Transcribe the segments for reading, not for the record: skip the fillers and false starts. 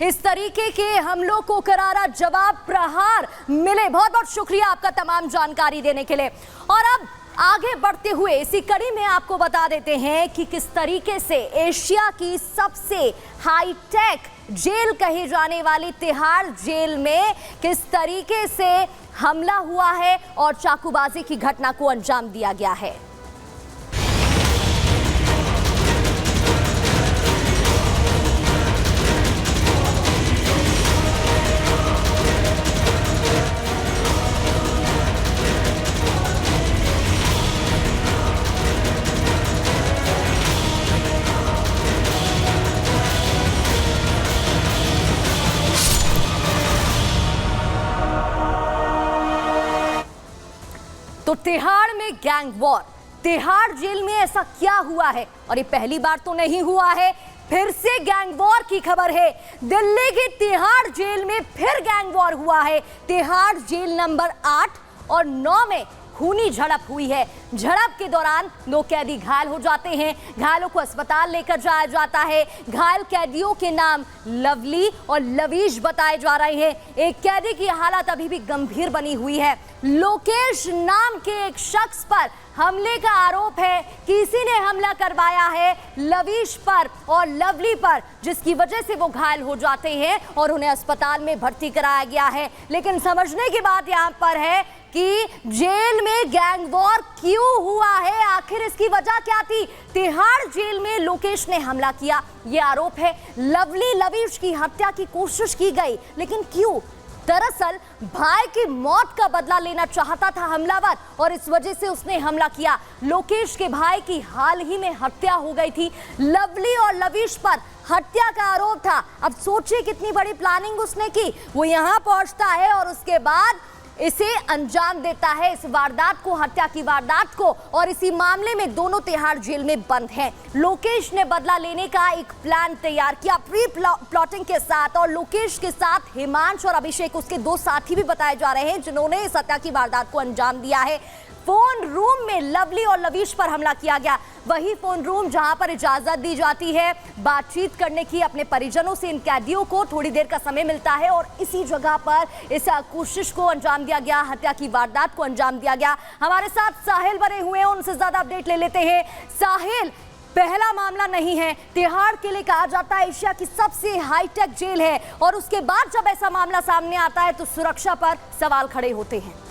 इस तरीके के हमलों को करारा जवाब प्रहार मिले। बहुत बहुत शुक्रिया आपका तमाम जानकारी देने के लिए। और अब आगे बढ़ते हुए इसी कड़ी में आपको बता देते हैं कि किस तरीके से एशिया की सबसे हाईटेक जेल कही जाने वाली तिहाड़ जेल में किस तरीके से हमला हुआ है और चाकूबाजी की घटना को अंजाम दिया गया है। तो तिहाड़ में गैंग वॉर, तिहाड़ जेल में ऐसा क्या हुआ है? और ये पहली बार तो नहीं हुआ है, फिर से गैंग वॉर की खबर है। दिल्ली की तिहाड़ जेल में फिर गैंग वॉर हुआ है। तिहाड़ जेल नंबर 8 और 9 में खूनी झड़प हुई है। झड़प के दौरान 2 कैदी घायल हो जाते हैं। घायलों को अस्पताल लेकर जाया जाता है। घायल कैदियों के नाम लवली और लवीश बताए जा रहे हैं। एक कैदी की हालत अभी भी गंभीर बनी हुई है। लोकेश नाम के एक शख्स पर हमले का आरोप है। किसी ने हमला करवाया है लवीश पर और लवली पर, जिसकी वजह से वो घायल हो जाते हैं और उन्हें अस्पताल में भर्ती कराया गया है। लेकिन समझने की बात यहाँ पर है कि जेल में गैंग वॉर क्यों हुआ है, आखिर इसकी वजह क्या थी? तिहाड़ जेल में लोकेश ने हमला किया, ये आरोप है। लवली लवीश की हत्या की कोशिश की गई, लेकिन क्यों? दरअसल भाई की मौत का बदला लेना चाहता था हमलावर और इस वजह से उसने हमला किया। लोकेश के भाई की हाल ही में हत्या हो गई थी। लवली और लवीश पर हत्या का आरोप था। अब सोचिए कितनी बड़ी प्लानिंग उसने की। वो यहाँ पहुंचता है और उसके बाद इसे अंजाम देता है, इस वारदात को, हत्या की वारदात को। और इसी मामले में दोनों तिहाड़ जेल में बंद हैं। लोकेश ने बदला लेने का एक प्लान तैयार किया प्री प्लॉटिंग के साथ, और लोकेश के साथ हिमांश और अभिषेक उसके 2 साथी भी बताए जा रहे हैं जिन्होंने इस हत्या की वारदात को अंजाम दिया है। फोन रूम में लवली और लवीश पर हमला किया गया, वही फोन रूम जहां पर इजाजत दी जाती है बातचीत करने की अपने परिजनों से। इन कैदियों को थोड़ी देर का समय मिलता है और इसी जगह पर इस कोशिश को अंजाम दिया गया, हत्या की वारदात को अंजाम दिया गया। हमारे साथ साहिल बने हुए हैं, उनसे ज्यादा अपडेट ले लेते हैं। साहिल, पहला मामला नहीं है, तिहाड़ के लिए कहा जाता है एशिया की सबसे हाईटेक जेल है, और उसके बाद जब ऐसा मामला सामने आता है तो सुरक्षा पर सवाल खड़े होते हैं।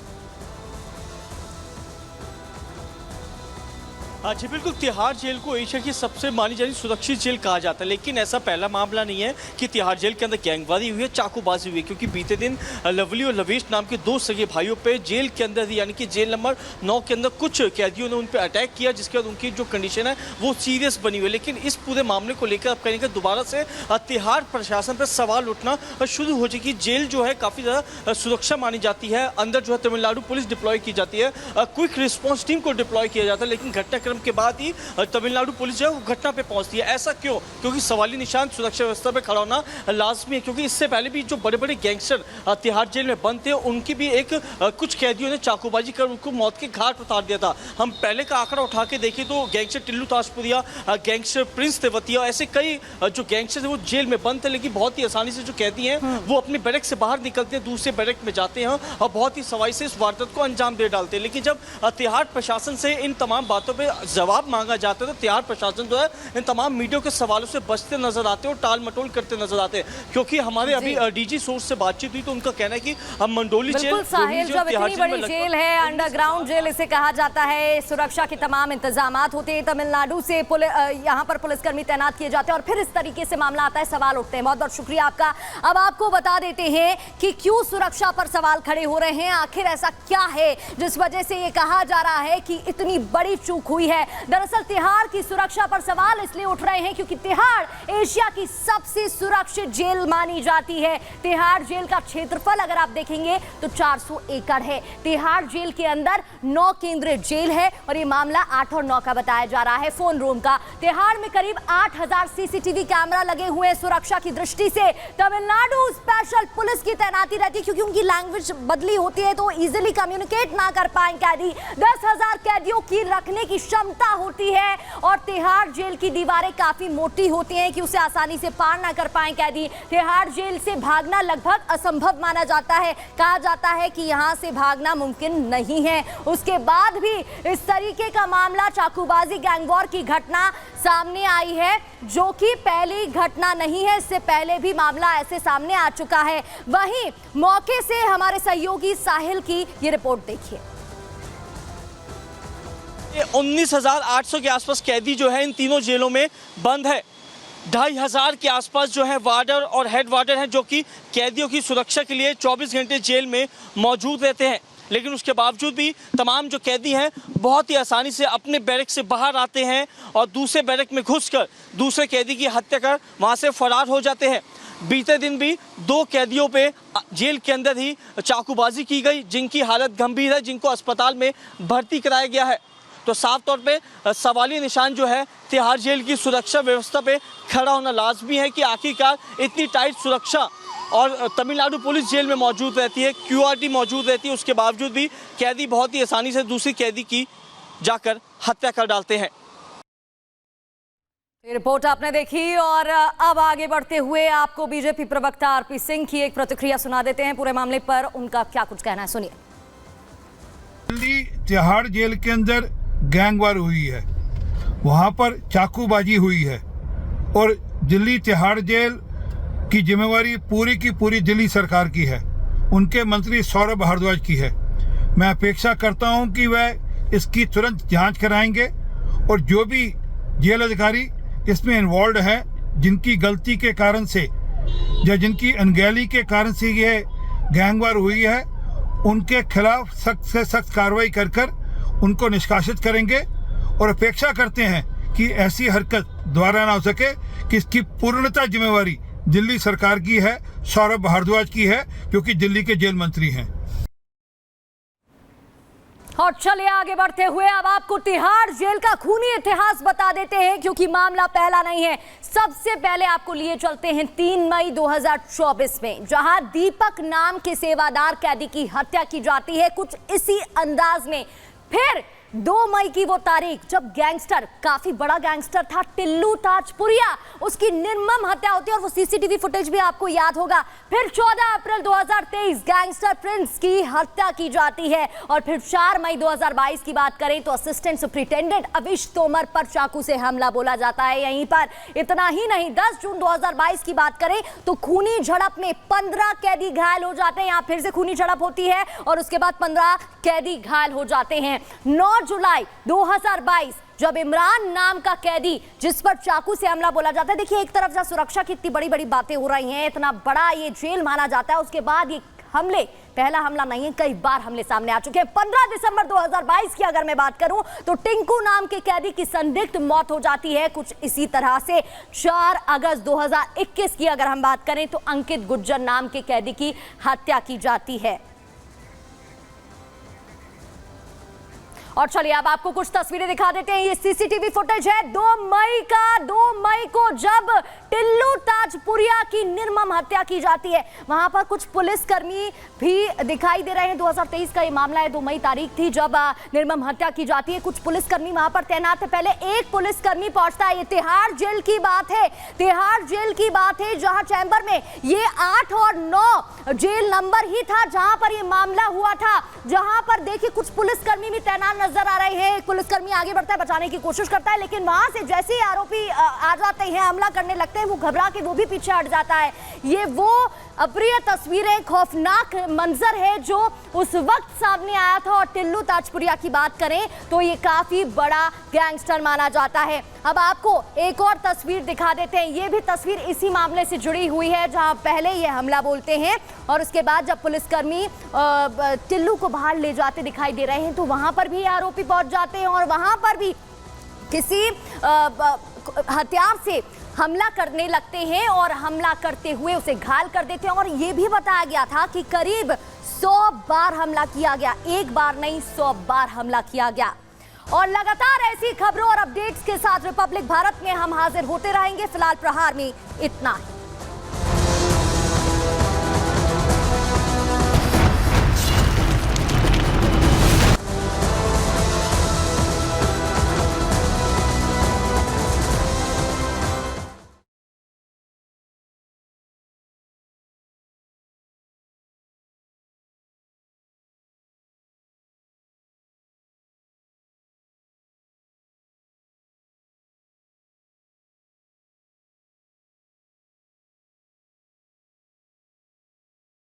हाँ जी बिल्कुल, तिहाड़ जेल को एशिया की सबसे मानी जाती सुरक्षित जेल कहा जाता है, लेकिन ऐसा पहला मामला नहीं है कि तिहाड़ जेल के अंदर गैंगवारी हुई है, चाकूबाजी हुई है। क्योंकि बीते दिन लवली और लवीश नाम के 2 सगे भाइयों पे जेल के अंदर ही, यानी कि जेल नंबर 9 के अंदर कुछ कैदियों ने उन पर अटैक किया, जिसके बाद उनकी जो कंडीशन है वो सीरियस बनी हुई है। लेकिन इस पूरे मामले को लेकर अब कहीं ना दोबारा से तिहाड़ प्रशासन पर सवाल उठना शुरू हो जाएगी। जेल जो है काफ़ी ज़्यादा सुरक्षा मानी जाती है, अंदर जो है तमिलनाडु पुलिस डिप्लॉय की जाती है, क्विक रिस्पॉन्स टीम को डिप्लॉय किया जाता है। लेकिन घटनाक्रम के बाद ही तमिलनाडु पुलिस जो है वो घटना पे पहुंचती है। ऐसा क्यों? क्योंकि सवाली निशान सुरक्षा व्यवस्था पे खड़ा होना लाजमी है। क्योंकि इससे पहले भी जो बड़े बड़े गैंगस्टर तिहाड़ जेल में बंद थे, उनकी भी कुछ कैदियों ने चाकूबाजी कर उनको मौत के घाट उतार दिया था। हम पहले का आंकड़ा उठा के देखें तो gangster Tillu Tajpuriya, gangster Prince Tewatia, ऐसे कई जो गैंगस्टर वो जेल में बंद थे, लेकिन बहुत ही आसानी से जो कैदी हैं वो अपने बैरक से बाहर निकलते हैं, दूसरे बैरक में जाते हैं और बहुत ही सवाई से इस वारदात को अंजाम दे डालते हैं। लेकिन जब तिहाड़ प्रशासन से इन तमाम बातों पर जवाब मांगा जाता है तो तिहाड़ प्रशासन जो है इन तमाम मीडिया के सवालों से बचते नजर आते हैं और टाल मटोल करते नजर आते हैं। क्योंकि हमारे अभी डीजी सोर्स से बातचीत हुई तो उनका कहना है कि हम मंडोली जेल, साहिल, जब इतनी बड़ी जेल है, अंडरग्राउंड जेल इसे कहा जाता है, सुरक्षा के तमाम इंतजामात होते हैं, तमिलनाडु से यहाँ पर पुलिसकर्मी तैनात किए जाते हैं और फिर इस तरीके से मामला आता है, सवाल उठते हैं। बहुत बहुत शुक्रिया आपका। अब आपको बता देते हैं कि क्यों सुरक्षा पर सवाल खड़े हो रहे हैं, आखिर ऐसा क्या है जिस वजह से ये कहा जा रहा है कि इतनी बड़ी चूक हुई है। दरअसल तिहाड़ की सुरक्षा पर सवाल इसलिए उठ रहे हैं क्योंकि तिहाड़ एशिया की सबसे सुरक्षित जेल मानी जाती है। तिहाड़ जेल का क्षेत्रफल अगर आप देखेंगे तो 400 एकड़ है। तिहाड़ जेल के अंदर 9 केंद्रीय जेल है और ये मामला 8 और 9 का बताया जा रहा है, फोन रूम का। तिहाड़ में करीब 8000 सीसीटीवी कैमरा लगे हुए हैं। सुरक्षा की दृष्टि से तमिलनाडु स्पेशल पुलिस की तैनाती रहती है क्योंकि उनकी लैंग्वेज बदली होती है तो इजिली कम्युनिकेट ना कर पाए कैदी। 10,000 कैदियों की रखने की क्षमता होती है और तिहाड़ जेल की दीवारें काफी मोटी होती हैं कि उसे आसानी से पार ना कर पाए कैदी। तिहाड़ जेल से भागना लगभग असंभव माना जाता है। कहा जाता है कि यहां से भागना मुमकिन नहीं है। उसके बाद भी इस तरीके का मामला, चाकूबाजी गैंगवॉर की घटना सामने आई है, जो कि पहली घटना नहीं है। इससे पहले भी मामला ऐसे सामने आ चुका है। वहीं मौके से हमारे सहयोगी साहिल की ये रिपोर्ट देखिए। 19,800 के आसपास कैदी जो है इन तीनों जेलों में बंद है। 2,500 के आसपास जो है वार्डर और हेड वार्डर हैं, जो कि कैदियों की सुरक्षा के लिए 24 घंटे जेल में मौजूद रहते हैं। लेकिन उसके बावजूद भी तमाम जो कैदी हैं बहुत ही आसानी से अपने बैरक से बाहर आते हैं और दूसरे बैरक में घुसकर दूसरे कैदी की हत्या कर वहां से फरार हो जाते हैं। बीते दिन भी 2 कैदियों पे जेल के अंदर ही चाकूबाजी की गई, जिनकी हालत गंभीर है, जिनको अस्पताल में भर्ती कराया गया है। तो साफ तौर पे सवालिया निशान जो है तिहाड़ जेल की सुरक्षा व्यवस्था पे खड़ा होना लाजमी है कि आखिरकार इतनी टाइट सुरक्षा और तमिलनाडु पुलिस जेल में मौजूद रहती है, QRT मौजूद रहती है, उसके बावजूद भी कैदी बहुत ही आसानी से दूसरी कैदी की जाकर हत्या कर डालते हैं। ये रिपोर्ट आपने देखी और अब आगे बढ़ते हुए आपको बीजेपी प्रवक्ता आरपी सिंह की एक प्रतिक्रिया सुना देते हैं। पूरे मामले पर उनका क्या कुछ कहना है, सुनिए। दिल्ली तिहाड़ जेल के अंदर गैंगवार हुई है, वहां पर चाकूबाजी हुई है और दिल्ली तिहाड़ जेल की जिम्मेवारी पूरी की पूरी दिल्ली सरकार की है, उनके मंत्री सौरभ भारद्वाज की है। मैं अपेक्षा करता हूं कि वह इसकी तुरंत जांच कराएंगे और जो भी जेल अधिकारी इसमें इन्वॉल्व है, जिनकी गलती के कारण से या जिनकी अनगहली के कारण से यह गैंगवार हुई है, उनके खिलाफ सख्त से सख्त कार्रवाई कर उनको निष्कासित करेंगे और अपेक्षा करते हैं कि ऐसी हरकत दोबारा ना हो सके, कि इसकी पूर्णतः जिम्मेवारी दिल्ली सरकार की है, सौरभ भारद्वाज की है, जो कि दिल्ली के जेल मंत्री हैं। और चलिए आगे बढ़ते हुए अब आपको तिहाड़ जेल का खूनी इतिहास बता देते हैं, क्योंकि मामला पहला नहीं है। सबसे पहले आपको लिए चलते हैं 3 मई 2024 में, जहां दीपक नाम के सेवादार कैदी की हत्या की जाती है कुछ इसी अंदाज में। फिर 2 मई की वो तारीख जब गैंगस्टर, काफी बड़ा गैंगस्टर था टिल्लू ताजपुरिया, उसकी निर्मम हत्या होती है और वो सीसीटीवी फुटेज भी आपको याद होगा। फिर 14 अप्रैल 2023 गैंगस्टर प्रिंस की हत्या की जाती है और फिर 4 मई 2022 की बात करें तो असिस्टेंट सुपरिटेंडेंट अविश तोमर पर चाकू से हमला बोला जाता है यहीं पर। इतना ही नहीं, 10 जून 2022 की बात करें तो खूनी झड़प में 15 कैदी घायल हो जाते हैं। यहाँ फिर से खूनी झड़प होती है और उसके बाद 15 कैदी घायल हो जाते हैं। 9 जुलाई 2022 जब इमरान नाम का कैदी, जिस पर चाकू से हमला बोला जाता है, देखिए एक तरफ जहां सुरक्षा की इतनी बड़ी बड़ी बातें हो रही हैं, इतना बड़ा ये जेल माना जाता है, उसके बाद ये हमले, पहला हमला नहीं है, कई बार हमले सामने आ चुके हैं। 15 दिसंबर 2022 की अगर मैं बात करूं तो टिंकू नाम के कैदी की संदिग्ध मौत हो जाती है कुछ इसी तरह से। 4 अगस्त 2021 की अगर हम बात करें तो अंकित गुज्जर नाम के कैदी की हत्या की जाती है। और चलिए अब आपको कुछ तस्वीरें दिखा देते हैं। ये सीसीटीवी फुटेज है 2 मई का। 2 मई को जब टिल्लू ताजपुरिया की निर्मम हत्या की जाती है, वहां पर कुछ पुलिसकर्मी भी दिखाई दे रहे हैं। 2023 का ये मामला है, 2 मई तारीख थी जब निर्मम हत्या की जाती है। कुछ पुलिसकर्मी वहां पर तैनात है। पहले एक पुलिसकर्मी पहुंचता है। ये तिहाड़ जेल की बात है, तिहाड़ जेल की बात है, जहां चैम्बर में ये 8 और 9 जेल नंबर ही था जहां पर ये मामला हुआ था। जहां पर देखिए कुछ पुलिसकर्मी भी तैनात नजर आ रहे हैं। एक पुलिसकर्मी आगे बढ़ता है, बचाने की कोशिश करता है, लेकिन वहां से जैसे ही आरोपी आ जाते हैं, हमला करने लगते हैं, वो घबरा के वो भी पीछे हट जाता है। ये वो अप्रिय तस्वीरें, खौफनाक मंजर है जो उस वक्त सामने आया था। और टिल्लू ताजपुरिया की बात करें तो ये काफी बड़ा गैंगस्टर माना जाता है। अब आपको एक और तस्वीर दिखा देते हैं। ये भी तस्वीर इसी मामले से जुड़ी हुई है, जहां पहले ये हमला बोलते हैं और उसके बाद जब पुलिसकर्मी टिल्लू को बाहर ले जाते दिखाई दे रहे हैं तो वहां पर भी आरोपी पहुंच जाते हैं और वहां पर भी किसी हथियार से हमला करने लगते हैं और हमला करते हुए उसे घायल कर देते हैं। और ये भी बताया गया था कि करीब 100 बार हमला किया गया, एक बार नहीं 100 बार हमला किया गया। और लगातार ऐसी खबरों और अपडेट्स के साथ रिपब्लिक भारत में हम हाजिर होते रहेंगे। फिलहाल प्रहार में इतना ही।